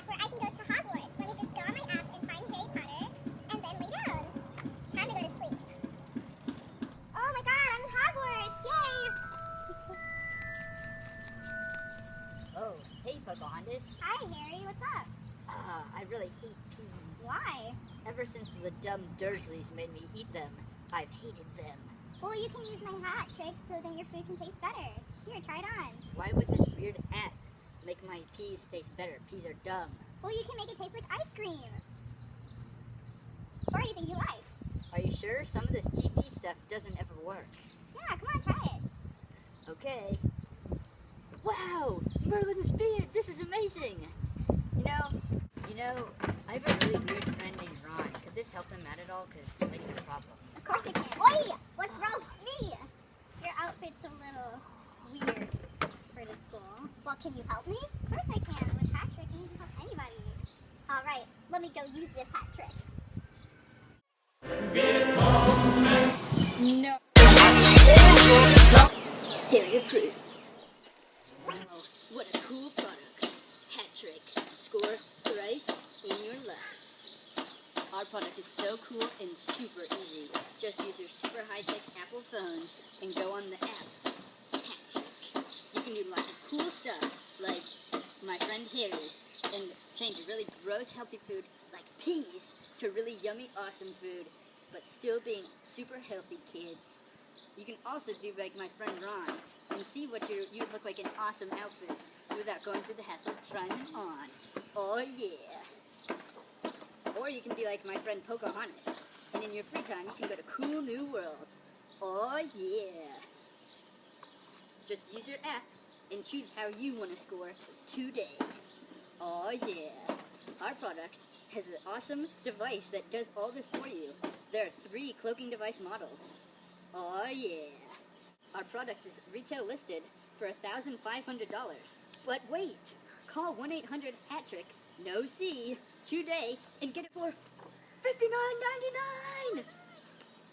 app where I can go to Hogwarts. Let me just go on my app and find Harry Potter and then lay down. Time to go to sleep. Oh my god, I'm in Hogwarts! Yay! Oh, hey Pocahontas. Hi Harry, what's up? I really hate peas. Why? Ever since the dumb Dursleys made me eat them, I've hated them. Well, you can use my hat trick so then your food can taste better. Here, try it on. Why would this weird hat make my peas taste better? Peas are dumb. Well, you can make it taste like ice cream. Or anything you like. Are you sure? Some of this TV stuff doesn't ever work. Yeah, come on, try it. Okay. Wow! Merlin's beard! This is amazing! You know, I have a really weird friend named Ron. Could this help him out at all? Because I have problems. Of course it can. Oi! What's wrong with me? Your outfit's a little weird for the school. Well, can you help me? Of course I can. With hat trick, you can help anybody. Alright, let me go use this hat trick. No. Harry approves. Wow, what a cool product. Hat trick. Score thrice in your life. Our product is so cool and super easy. Just use your super high-tech Apple phones and go on the app. Hat trick. You can do lots of cool stuff, like my friend Harry, and change really gross healthy food like peas to really yummy awesome food, but still being super healthy kids. You can also do like my friend Ron and see what you look like in awesome outfits without going through the hassle of trying them on. Oh yeah. Or you can be like my friend Pocahontas, and in your free time you can go to cool new worlds. Oh yeah. Just use your app and choose how you want to score today. Oh yeah. Our product has an awesome device that does all this for you. There are 3 cloaking device models. Oh yeah. Our product is retail listed for $1,500. But wait! Call 1-800-HAT-TRICK, no C, today and get it for $59.99!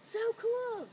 So cool!